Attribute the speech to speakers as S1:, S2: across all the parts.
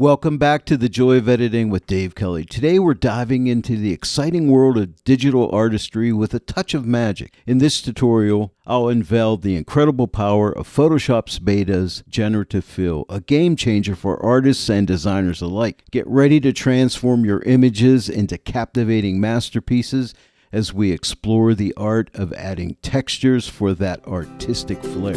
S1: Welcome back to the Joy of Editing with Dave Kelly. Today we're diving into the exciting world of digital artistry with a touch of magic. In this tutorial, I'll unveil the incredible power of Photoshop's Beta's Generative Fill, a game changer for artists and designers alike. Get ready to transform your images into captivating masterpieces as we explore the art of adding textures for that artistic flair.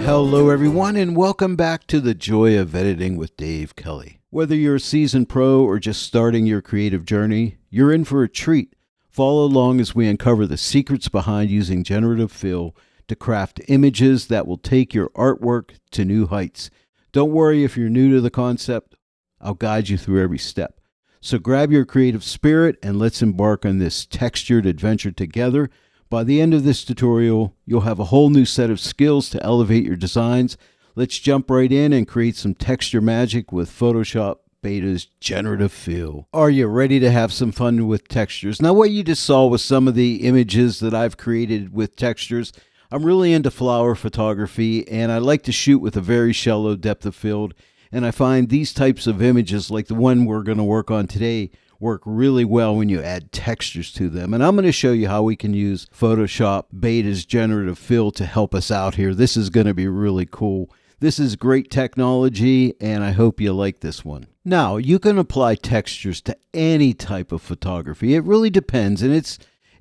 S1: Hello everyone, and welcome back to the Joy of Editing with Dave Kelly. Whether you're a seasoned pro or just starting your creative journey, you're in for a treat. Follow along as we uncover the secrets behind using Generative Fill to craft images that will take your artwork to new heights. Don't worry if you're new to the concept, I'll guide you through every step. So grab your creative spirit and let's embark on this textured adventure together. By the end of this tutorial, you'll have a whole new set of skills to elevate your designs. Let's jump right in and create some texture magic with Photoshop Beta's Generative Fill. Are you ready to have some fun with textures? Now, what you just saw was some of the images that I've created with textures. I'm really into flower photography, and I like to shoot with a very shallow depth of field. And I find these types of images, like the one we're going to work on today, work really well when you add textures to them. And I'm going to show you how we can use Photoshop Beta's Generative Fill to help us out here. This is going to be really cool. This is great technology, and I hope you like this one. Now, you can apply textures to any type of photography. It really depends, and it's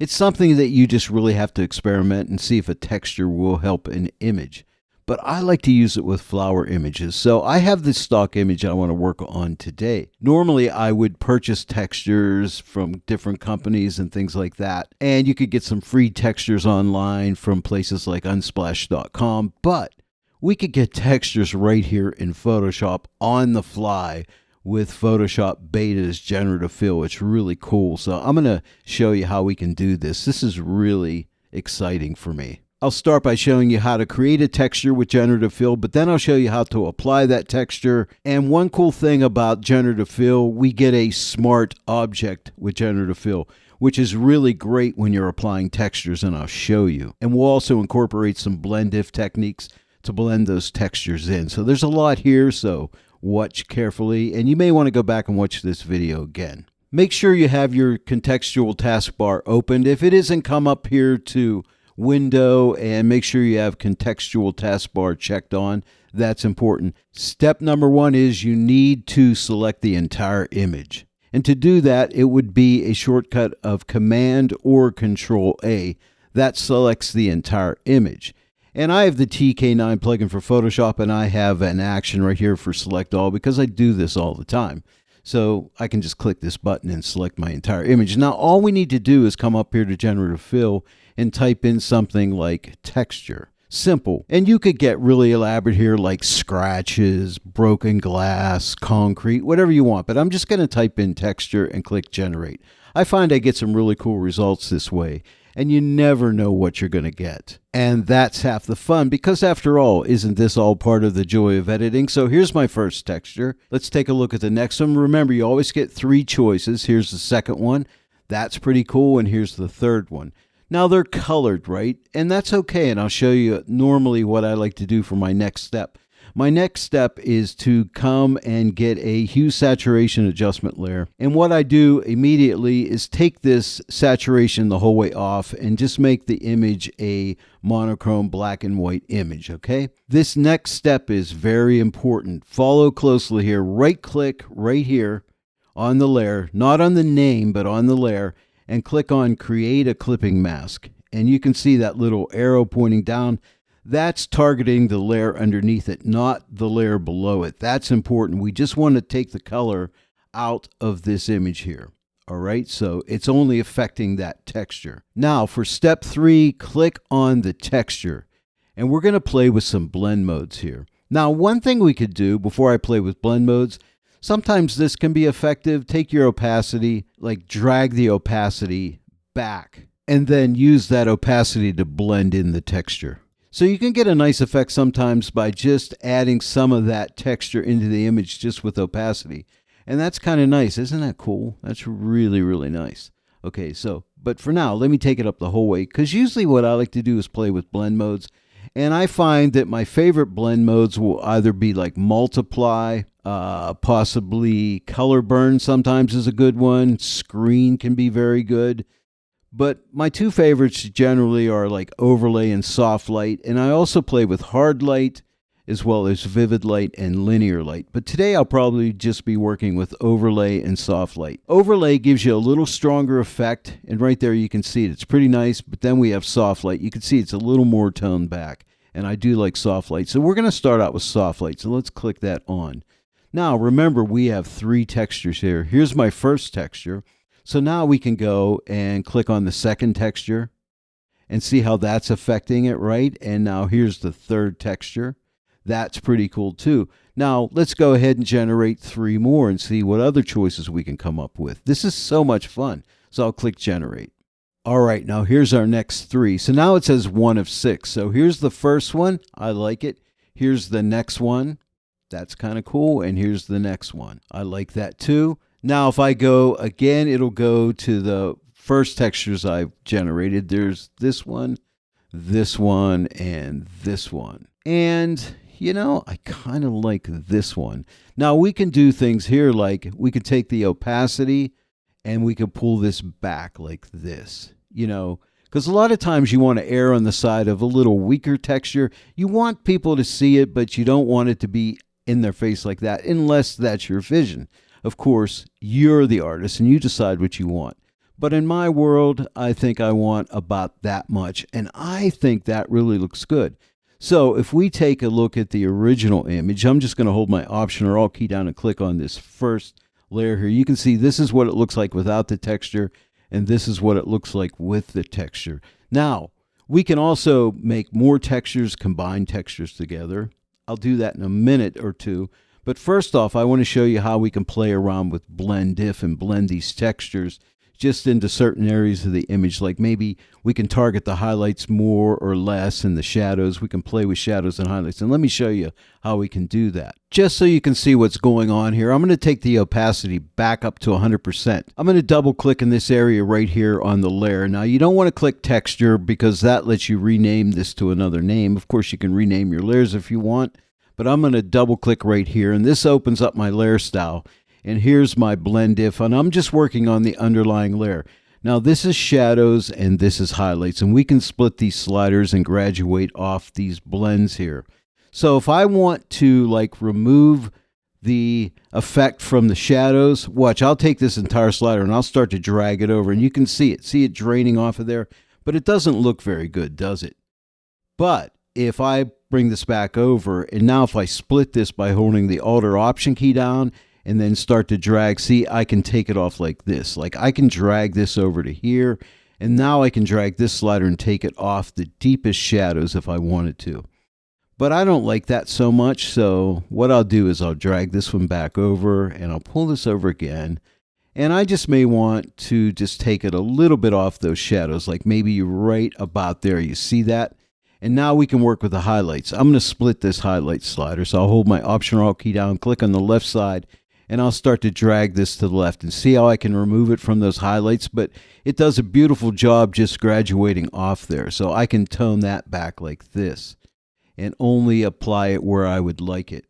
S1: something that you just really have to experiment and see if a texture will help an image. But I like to use it with flower images. So I have this stock image I want to work on today. Normally, I would purchase textures from different companies and things like that. And you could get some free textures online from places like unsplash.com. But we could get textures right here in Photoshop on the fly with Photoshop Beta's Generative Fill. It's really cool. So I'm going to show you how we can do this. This is really exciting for me. I'll start by showing you how to create a texture with Generative Fill, but then I'll show you how to apply that texture. And one cool thing about Generative Fill, we get a smart object with Generative Fill, which is really great when you're applying textures, and I'll show you. And we'll also incorporate some blend if techniques to blend those textures in. So there's a lot here, so watch carefully, and you may want to go back and watch this video again. Make sure you have your contextual taskbar opened. If it isn't, come up here to Window and make sure you have contextual taskbar checked on. That's important. Step number one is you need to select the entire image. And to do that, it would be a shortcut of Command or Control A. That selects the entire image. And I have the TK9 plugin for Photoshop, and I have an action right here for Select All because I do this all the time. So I can just click this button and select my entire image. Now, all we need to do is come up here to Generative Fill and type in something like texture. Simple. And you could get really elaborate here, like scratches, broken glass, concrete, whatever you want. But I'm just going to type in texture and click generate. I find I get some really cool results this way. And you never know what you're going to get. And that's half the fun, because after all, isn't this all part of the joy of editing? So here's my first texture. Let's take a look at the next one. Remember, you always get 3 choices. Here's the second one. That's pretty cool. And here's the third one. Now they're colored, right? And that's okay. And I'll show you normally what I like to do for my next step. My next step is to come and get a hue saturation adjustment layer. And what I do immediately is take this saturation the whole way off and just make the image a monochrome black and white image, okay? This next step is very important. Follow closely here. Right click right here on the layer, not on the name, but on the layer, and click on Create a Clipping Mask. And you can see that little arrow pointing down. That's targeting the layer underneath it, not the layer below it. That's important. We just want to take the color out of this image here. All right, so it's only affecting that texture. Now for step 3, click on the texture. And we're going to play with some blend modes here. Now, one thing we could do before I play with blend modes, sometimes this can be effective. Take your opacity, like drag the opacity back, and then use that opacity to blend in the texture. So you can get a nice effect sometimes by just adding some of that texture into the image just with opacity. And that's kind of nice. Isn't that cool? That's really, really nice. Okay, so, but for now, let me take it up the whole way, because usually what I like to do is play with blend modes. And I find that my favorite blend modes will either be like multiply, possibly color burn sometimes is a good one. Screen can be very good. But my two favorites generally are like overlay and soft light. And I also play with hard light as well as vivid light and linear light. But today I'll probably just be working with overlay and soft light. Overlay gives you a little stronger effect, and right there you can see it. It's pretty nice, but then we have soft light. You can see it's a little more toned back, and I do like soft light. So we're going to start out with soft light, so let's click that on. Now remember, we have 3 textures here. Here's my first texture. So now we can go and click on the second texture and see how that's affecting it, right? And now here's the third texture. That's pretty cool too. Now let's go ahead and generate 3 more and see what other choices we can come up with. This is so much fun. So I'll click generate. All right, now here's our next 3. So now it says 1 of 6. So here's the first one. I like it. Here's the next one. That's kind of cool. And here's the next one. I like that too. Now if I go again, it'll go to the first textures I've generated. There's this one, and this one. And I kind of like this one. Now we can do things here like we could take the opacity and we could pull this back like this, because a lot of times you want to err on the side of a little weaker texture. You want people to see it, but you don't want it to be in their face like that unless that's your vision. Of course, you're the artist and you decide what you want. But in my world, I think I want about that much, and I think that really looks good. So if we take a look at the original image, I'm just going to hold my Option or Alt key down and click on this first layer here. You can see this is what it looks like without the texture, and this is what it looks like with the texture. Now, we can also make more textures, combine textures together. I'll do that in a minute or two. But first off, I want to show you how we can play around with blend diff and blend these textures just into certain areas of the image. Like maybe we can target the highlights more or less, and the shadows. We can play with shadows and highlights. And let me show you how we can do that. Just so you can see what's going on here, I'm going to take the opacity back up to 100%. I'm going to double click in this area right here on the layer. Now you don't want to click texture because that lets you rename this to another name. Of course, you can rename your layers if you want, but I'm going to double click right here, and this opens up my layer style. And here's my blend diff, and I'm just working on the underlying layer. Now this is shadows and this is highlights, and we can split these sliders and graduate off these blends here. So if I want to remove the effect from the shadows, watch, I'll take this entire slider and I'll start to drag it over, and you can see it draining off of there, but it doesn't look very good, does it? But if I bring this back over, and now if I split this by holding the Alt or Option key down and then start to drag, see, I can take it off like this. Like I can drag this over to here, and now I can drag this slider and take it off the deepest shadows if I wanted to. But I don't like that so much, so what I'll do is I'll drag this one back over, and I'll pull this over again, and I just may want to just take it a little bit off those shadows, like maybe right about there. You see that? And now we can work with the highlights. I'm going to split this highlight slider, so I'll hold my Option or Alt key down, click on the left side, and I'll start to drag this to the left and see how I can remove it from those highlights. But it does a beautiful job just graduating off there. So I can tone that back like this and only apply it where I would like it.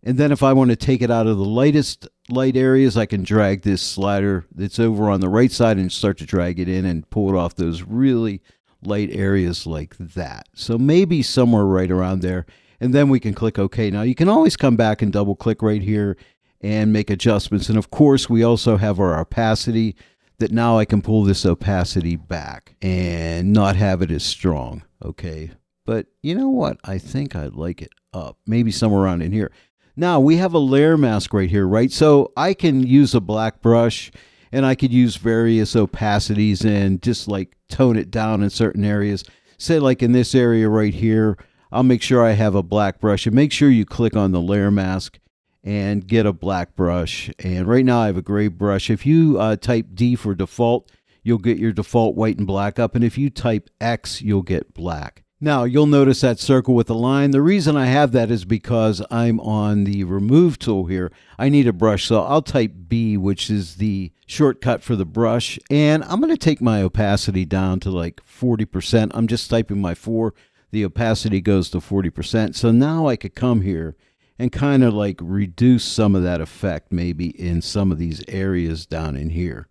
S1: And then if I want to take it out of the lightest light areas, I can drag this slider that's over on the right side and start to drag it in and pull it off those really light areas like that. So maybe somewhere right around there. And then we can click OK. Now you can always come back and double click right here and make adjustments. And of course, we also have our opacity, that now I can pull this opacity back and not have it as strong. Okay. But you know what? I think I'd like it up, maybe somewhere around in here. Now we have a layer mask right here, right? So I can use a black brush, and I could use various opacities and just tone it down in certain areas. Say like in this area right here, I'll make sure I have a black brush, and make sure you click on the layer mask and get a black brush. And right now I have a gray brush. If you type D for default, you'll get your default white and black up. And if you type X, you'll get black. Now you'll notice that circle with a line. The reason I have that is because I'm on the remove tool here. I need a brush, so I'll type B, which is the shortcut for the brush. And I'm going to take my opacity down to 40%. I'm just typing my 4. the opacity goes to 40%. So now I could come here and kind of like reduce some of that effect maybe in some of these areas down in here,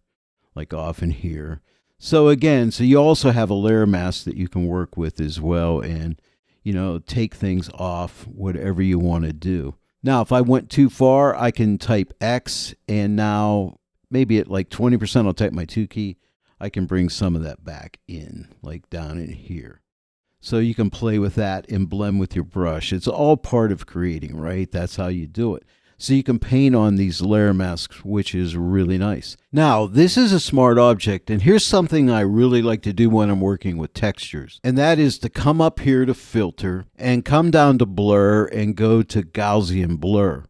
S1: like off in here. So again, so you also have a layer mask that you can work with as well and, take things off, whatever you want to do. Now, if I went too far, I can type X, and now maybe at like 20%, I'll type my 2 key. I can bring some of that back in, like down in here. So you can play with that and blend with your brush. It's all part of creating, right? That's how you do it. So you can paint on these layer masks, which is really nice. Now, this is a smart object, and here's something I really like to do when I'm working with textures, and that is to come up here to filter and come down to blur and go to Gaussian blur.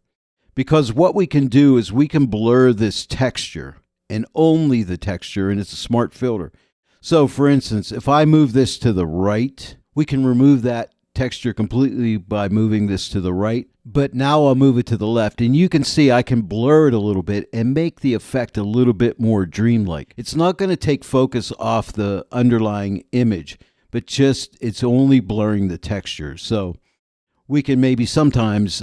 S1: Because what we can do is we can blur this texture and only the texture, and it's a smart filter. So for instance, if I move this to the right, we can remove that texture completely by moving this to the right, but now I'll move it to the left, and you can see I can blur it a little bit and make the effect a little bit more dreamlike. It's not going to take focus off the underlying image, but just it's only blurring the texture. So we can maybe sometimes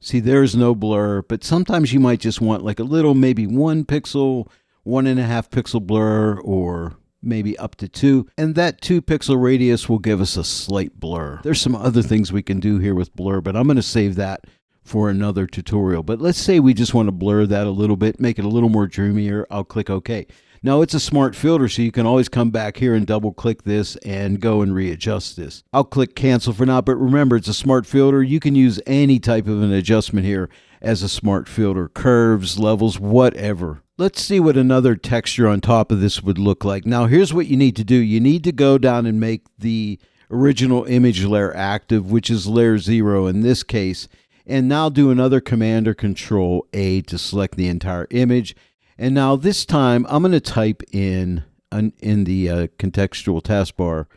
S1: see there's no blur, but sometimes you might just want like a little, maybe 1 pixel, 1.5 pixel blur, or maybe up to 2, and that 2 pixel radius will give us a slight blur. There's some other things we can do here with blur, but I'm going to save that for another tutorial. But let's say we just want to blur that a little bit, make it a little more dreamier. I'll click OK. Now it's a smart filter, so you can always come back here and double click this and go and readjust this. I'll click cancel for now, but remember it's a smart filter. You can use any type of an adjustment here as a smart filter, curves, levels, whatever. Let's see what another texture on top of this would look like. Now here's what you need to do. You need to go down and make the original image layer active, which is layer 0 in this case, and now do another Command or Control A to select the entire image. And now this time I'm going to type in the contextual taskbar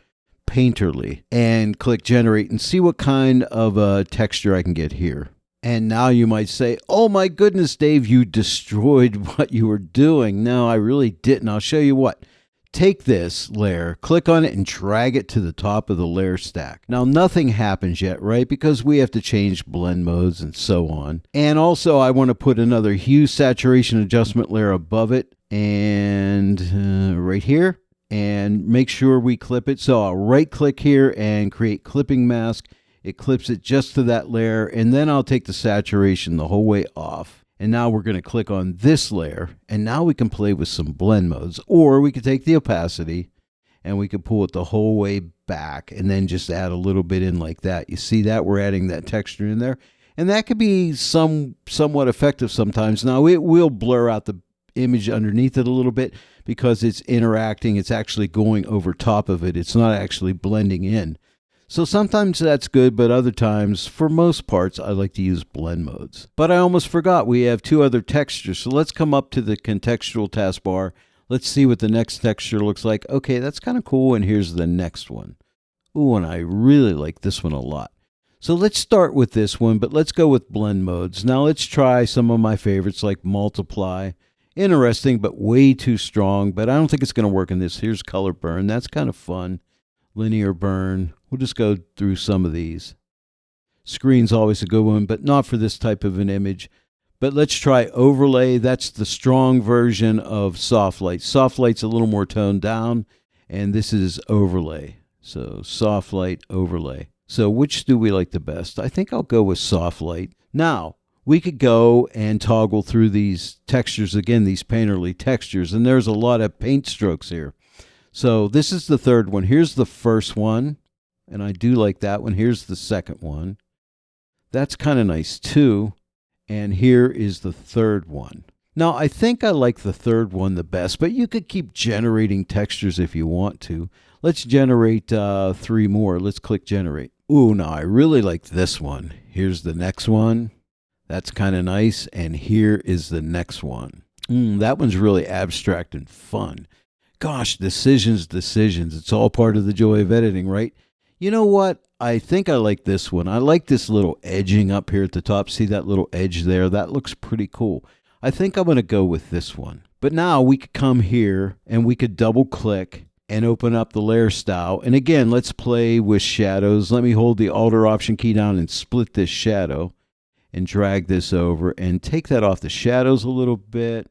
S1: painterly and click generate and see what kind of a texture I can get here. And now you might say, oh my goodness, Dave, you destroyed what you were doing. No, I really didn't. I'll show you what. Take this layer, click on it, and drag it to the top of the layer stack. Now, nothing happens yet, right? Because we have to change blend modes and so on. And also, I want to put another hue saturation adjustment layer above it and right here, and make sure we clip it. So I'll right click here and create clipping mask. It clips it just to that layer, and then I'll take the saturation the whole way off. And now we're going to click on this layer, and now we can play with some blend modes. Or we could take the opacity, and we could pull it the whole way back, and then just add a little bit in like that. You see that? We're adding that texture in there. And that could be somewhat effective sometimes. Now, it will blur out the image underneath it a little bit because it's interacting. It's actually going over top of it. It's not actually blending in. So sometimes that's good, but other times, for most parts, I like to use blend modes. But I almost forgot, we have 2 other textures. So let's come up to the contextual taskbar. Let's see what the next texture looks like. Okay, that's kind of cool, and here's the next one. Ooh, and I really like this one a lot. So let's start with this one, but let's go with blend modes. Now let's try some of my favorites like multiply. Interesting, but way too strong, but I don't think it's going to work in this. Here's color burn. That's kind of fun. Linear burn. We'll just go through some of these. Screen's always a good one, but not for this type of an image. But let's try overlay. That's the strong version of soft light. Soft light's a little more toned down, and this is overlay. So soft light, overlay. So which do we like the best? I think I'll go with soft light. Now, we could go and toggle through these textures again, these painterly textures, and there's a lot of paint strokes here. So this is the third one. Here's the first one, and I do like that one. Here's the second one. That's kind of nice too. And here is the third one. Now, I think I like the third one the best, but you could keep generating textures if you want to. Let's generate 3 more. Let's click generate. Ooh, now I really like this one. Here's the next one. That's kind of nice. And here is the next one. That one's really abstract and fun. Gosh, decisions. It's all part of the joy of editing, right? You know what? I think I like this one. I like this little edging up here at the top. See that little edge there? That looks pretty cool. I think I'm going to go with this one. But now we could come here and we could double click and open up the layer style. And again, let's play with shadows. Let me hold the Alt or Option key down and split this shadow and drag this over and take that off the shadows a little bit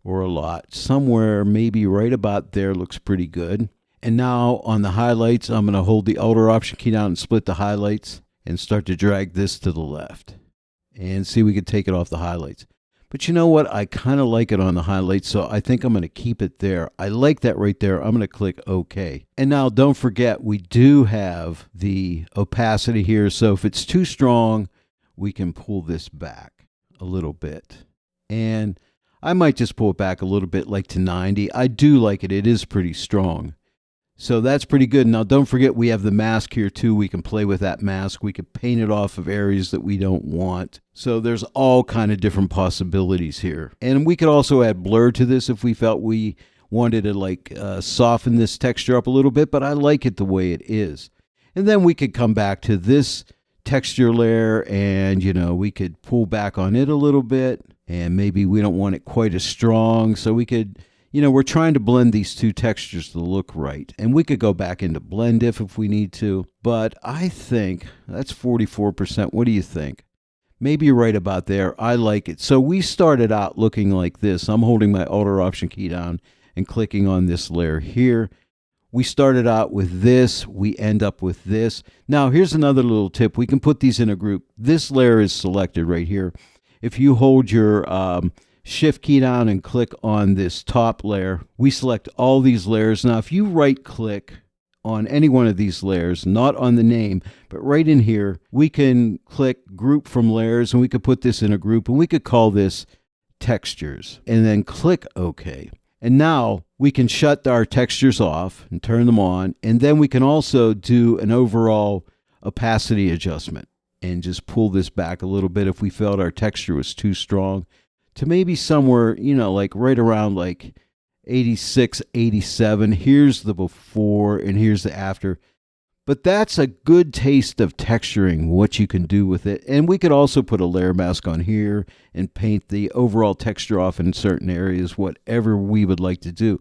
S1: or a lot. Somewhere maybe right about there looks pretty good. And now on the highlights, I'm going to hold the Alt or Option key down and split the highlights and start to drag this to the left. And see, we can take it off the highlights. But you know what? I kind of like it on the highlights, so I think I'm going to keep it there. I like that right there. I'm going to click OK. And now don't forget, we do have the opacity here, so if it's too strong, we can pull this back a little bit. And I might just pull it back a little bit, like to 90. I do like it. It is pretty strong. So that's pretty good. Now, don't forget, we have the mask here, too. We can play with that mask. We could paint it off of areas that we don't want. So there's all kind of different possibilities here. And we could also add blur to this if we felt we wanted to soften this texture up a little bit, but I like it the way it is. And then we could come back to this texture layer and, we could pull back on it a little bit. And maybe we don't want it quite as strong, so we could... we're trying to blend these two textures to look right. And we could go back into blend if we need to. But I think that's 44%. What do you think? Maybe right about there. I like it. So we started out looking like this. I'm holding my Alt or Option key down and clicking on this layer here. We started out with this. We end up with this. Now, here's another little tip. We can put these in a group. This layer is selected right here. If you hold your... Shift key down and click on this top layer. We select all these layers. Now, if you right click on any one of these layers, not on the name, but right in here, we can click group from layers and we could put this in a group and we could call this textures and then click OK. And now we can shut our textures off and turn them on. And then we can also do an overall opacity adjustment and just pull this back a little bit if we felt our texture was too strong. To maybe somewhere, like right around like 86, 87. Here's the before and here's the after. But that's a good taste of texturing, what you can do with it. And we could also put a layer mask on here and paint the overall texture off in certain areas, whatever we would like to do.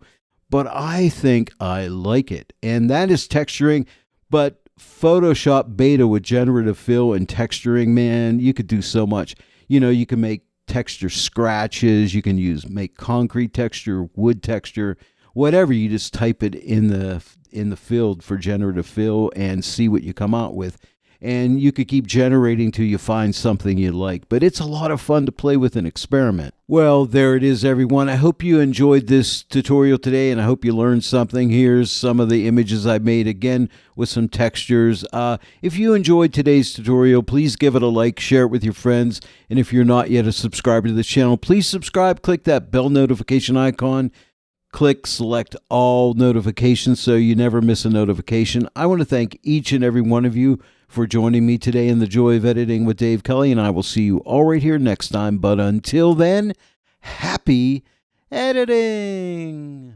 S1: But I think I like it. And that is texturing. But Photoshop Beta with Generative Fill and texturing, man, you could do so much. You can make texture scratches, you can make concrete texture, wood texture, whatever. You just type it in the field for Generative Fill and see what you come out with. And you could keep generating till you find something you like. But it's a lot of fun to play with and experiment. Well, there it is, everyone. I hope you enjoyed this tutorial today, and I hope you learned something. Here's some of the images I made, again, with some textures. If you enjoyed today's tutorial, please give it a like, share it with your friends. And if you're not yet a subscriber to this channel, please subscribe. Click that bell notification icon. Select all notifications so you never miss a notification. I want to thank each and every one of you for joining me today in the Joy of Editing with Dave Kelly, and I will see you all right here next time. But until then, happy editing!